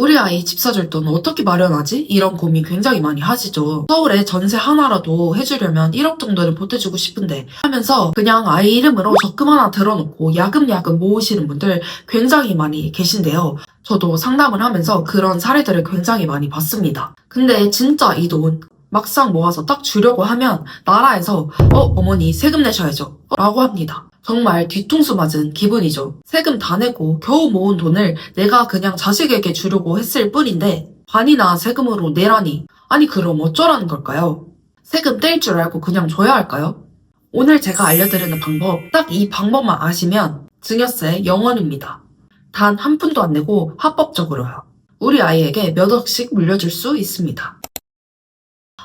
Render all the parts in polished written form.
우리 아이 집 사줄 돈 어떻게 마련하지? 이런 고민 굉장히 많이 하시죠. 서울에 전세 하나라도 해주려면 1억 정도는 보태주고 싶은데 하면서 그냥 아이 이름으로 적금 하나 들어놓고 야금야금 모으시는 분들 굉장히 많이 계신데요. 저도 상담을 하면서 그런 사례들을 굉장히 많이 봤습니다. 근데 진짜 이 돈 막상 모아서 딱 주려고 하면 나라에서 어머니 세금 내셔야죠 라고 합니다. 정말 뒤통수 맞은 기분이죠. 세금 다 내고 겨우 모은 돈을 내가 그냥 자식에게 주려고 했을 뿐인데 반이나 세금으로 내라니. 아니 그럼 어쩌라는 걸까요? 세금 뗄 줄 알고 그냥 줘야 할까요? 오늘 제가 알려드리는 방법, 딱 이 방법만 아시면 증여세 0원입니다. 단 한 푼도 안 내고 합법적으로요. 우리 아이에게 몇 억씩 물려줄 수 있습니다.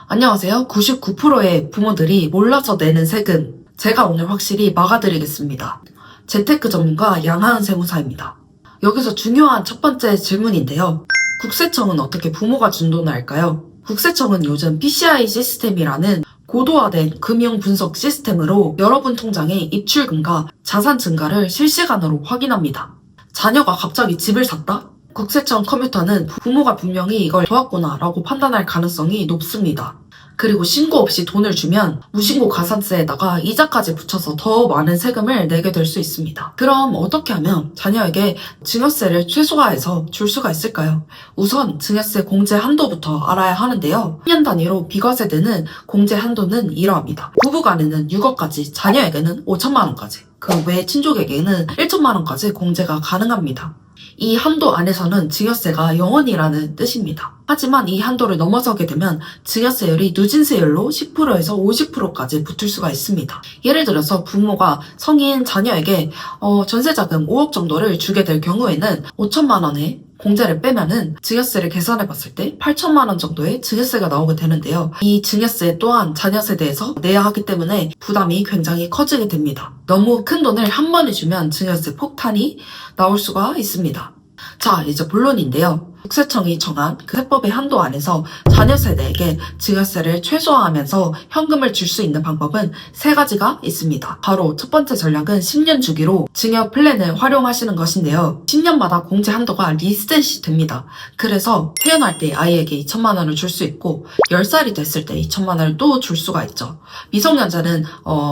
안녕하세요. 99%의 부모들이 몰라서 내는 세금, 제가 오늘 확실히 막아드리겠습니다. 재테크 전문가 양하은 세무사입니다. 여기서 중요한 첫 번째 질문인데요. 국세청은 어떻게 부모가 준 돈을 알까요? 국세청은 요즘 PCI 시스템이라는 고도화된 금융 분석 시스템으로 여러분 통장의 입출금과 자산 증가를 실시간으로 확인합니다. 자녀가 갑자기 집을 샀다? 국세청 컴퓨터는 부모가 분명히 이걸 도왔구나 라고 판단할 가능성이 높습니다. 그리고 신고 없이 돈을 주면 무신고 가산세에다가 이자까지 붙여서 더 많은 세금을 내게 될 수 있습니다. 그럼 어떻게 하면 자녀에게 증여세를 최소화해서 줄 수가 있을까요? 우선 증여세 공제 한도부터 알아야 하는데요. 10년 단위로 비과세되는 공제 한도는 이러합니다. 부부간에는 6억까지, 자녀에게는 5천만 원까지, 그 외 친족에게는 1천만 원까지 공제가 가능합니다. 이 한도 안에서는 증여세가 0원이라는 뜻입니다. 하지만 이 한도를 넘어서게 되면 증여세율이 누진세율로 10%에서 50%까지 붙을 수가 있습니다. 예를 들어서 부모가 성인 자녀에게 전세자금 5억 정도를 주게 될 경우에는 5천만 원의 공제를 빼면은 증여세를 계산해 봤을 때 8천만 원 정도의 증여세가 나오게 되는데요. 이 증여세 또한 자녀 세대에서 내야 하기 때문에 부담이 굉장히 커지게 됩니다. 너무 큰 돈을 한 번에 주면 증여세 폭탄이 나올 수가 있습니다. 자, 이제 본론인데요. 국세청이 정한 그 세법의 한도 안에서 자녀 세대에게 증여세를 최소화하면서 현금을 줄 수 있는 방법은 3가지가 있습니다. 바로 첫 번째 전략은 10년 주기로 증여 플랜을 활용하시는 것인데요. 10년마다 공제 한도가 리셋이 됩니다. 그래서 태어날 때 아이에게 2천만 원을 줄 수 있고 10살이 됐을 때 2천만 원을 또 줄 수가 있죠. 미성년자는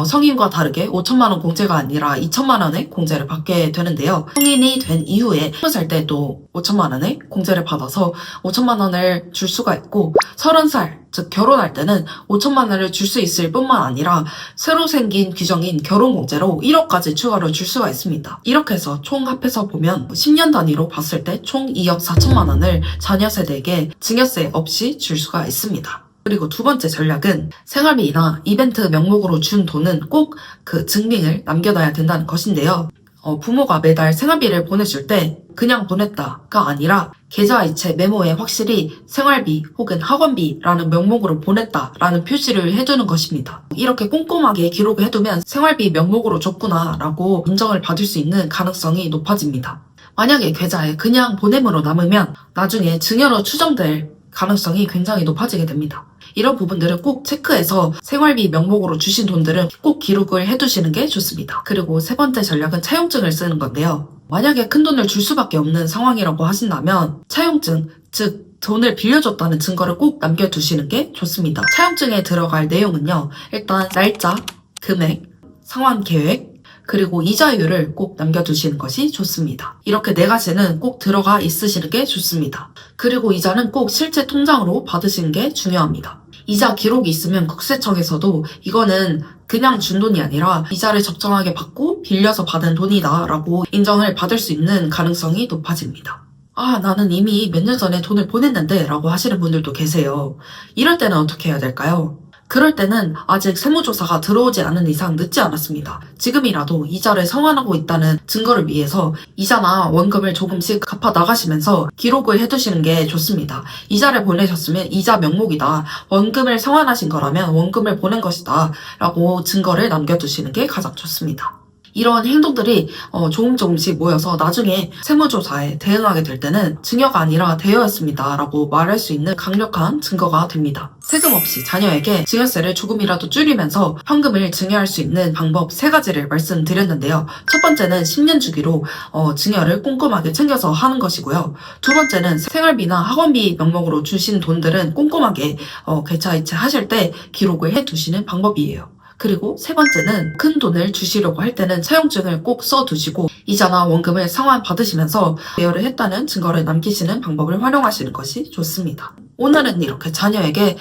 성인과 다르게 5천만 원 공제가 아니라 2천만 원의 공제를 받게 되는데요. 성인이 된 이후에 20살 때 또 5천만 원의 공제를 받아서 5천만 원을 줄 수가 있고 30살, 즉 결혼할 때는 5천만 원을 줄 수 있을 뿐만 아니라 새로 생긴 규정인 결혼공제로 1억까지 추가로 줄 수가 있습니다. 이렇게 해서 총 합해서 보면 10년 단위로 봤을 때 총 2억 4천만 원을 자녀 세대에게 증여세 없이 줄 수가 있습니다. 그리고 두 번째 전략은 생활비나 이벤트 명목으로 준 돈은 꼭 그 증빙을 남겨놔야 된다는 것인데요. 부모가 매달 생활비를 보내줄 때 그냥 보냈다가 아니라 계좌이체 메모에 확실히 생활비 혹은 학원비라는 명목으로 보냈다라는 표시를 해두는 것입니다. 이렇게 꼼꼼하게 기록을 해두면 생활비 명목으로 줬구나 라고 인정을 받을 수 있는 가능성이 높아집니다. 만약에 계좌에 그냥 보냄으로 남으면 나중에 증여로 추정될 가능성이 굉장히 높아지게 됩니다. 이런 부분들을 꼭 체크해서 생활비 명목으로 주신 돈들은 꼭 기록을 해두시는 게 좋습니다. 그리고 세 번째 전략은 차용증을 쓰는 건데요. 만약에 큰 돈을 줄 수밖에 없는 상황이라고 하신다면 차용증, 즉 돈을 빌려줬다는 증거를 꼭 남겨두시는 게 좋습니다. 차용증에 들어갈 내용은요. 일단 날짜, 금액, 상환 계획, 그리고 이자율을 꼭 남겨두시는 것이 좋습니다. 이렇게 4가지는 꼭 들어가 있으시는 게 좋습니다. 그리고 이자는 꼭 실제 통장으로 받으시는 게 중요합니다. 이자 기록이 있으면 국세청에서도 이거는 그냥 준 돈이 아니라 이자를 적정하게 받고 빌려서 받은 돈이다 라고 인정을 받을 수 있는 가능성이 높아집니다. 나는 이미 몇 년 전에 돈을 보냈는데 라고 하시는 분들도 계세요. 이럴 때는 어떻게 해야 될까요? 그럴 때는 아직 세무조사가 들어오지 않은 이상 늦지 않았습니다. 지금이라도 이자를 상환하고 있다는 증거를 위해서 이자나 원금을 조금씩 갚아 나가시면서 기록을 해두시는 게 좋습니다. 이자를 보내셨으면 이자 명목이다. 원금을 상환하신 거라면 원금을 보낸 것이다. 라고 증거를 남겨두시는 게 가장 좋습니다. 이런 행동들이 조금씩 모여서 나중에 세무조사에 대응하게 될 때는 증여가 아니라 대여였습니다 라고 말할 수 있는 강력한 증거가 됩니다. 세금 없이 자녀에게 증여세를 조금이라도 줄이면서 현금을 증여할 수 있는 방법 3가지를 말씀드렸는데요. 첫 번째는 10년 주기로 증여를 꼼꼼하게 챙겨서 하는 것이고요. 두 번째는 생활비나 학원비 명목으로 주신 돈들은 꼼꼼하게 계좌 이체하실 때 기록을 해두시는 방법이에요. 그리고 세 번째는 큰 돈을 주시려고 할 때는 사용증을 꼭 써두시고 이자나 원금을 상환 받으시면서 대여를 했다는 증거를 남기시는 방법을 활용하시는 것이 좋습니다. 오늘은 이렇게 자녀에게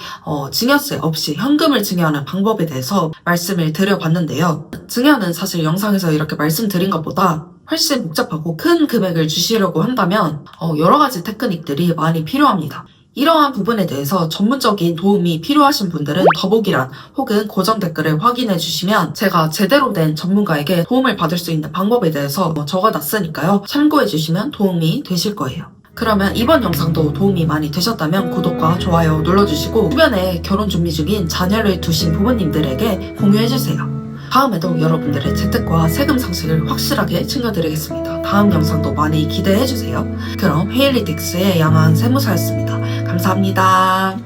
증여세 없이 현금을 증여하는 방법에 대해서 말씀을 드려봤는데요. 증여는 사실 영상에서 이렇게 말씀드린 것보다 훨씬 복잡하고 큰 금액을 주시려고 한다면 여러 가지 테크닉들이 많이 필요합니다. 이러한 부분에 대해서 전문적인 도움이 필요하신 분들은 더보기란 혹은 고정 댓글을 확인해 주시면 제가 제대로 된 전문가에게 도움을 받을 수 있는 방법에 대해서 적어놨으니까요. 참고해 주시면 도움이 되실 거예요. 그러면 이번 영상도 도움이 많이 되셨다면 구독과 좋아요 눌러주시고 주변에 결혼 준비 중인 자녀를 두신 부모님들에게 공유해주세요. 다음에도 여러분들의 재테크와 세금 상식을 확실하게 챙겨드리겠습니다. 다음 영상도 많이 기대해주세요. 그럼 헤일리 덱스의 양호한 세무사였습니다. 감사합니다.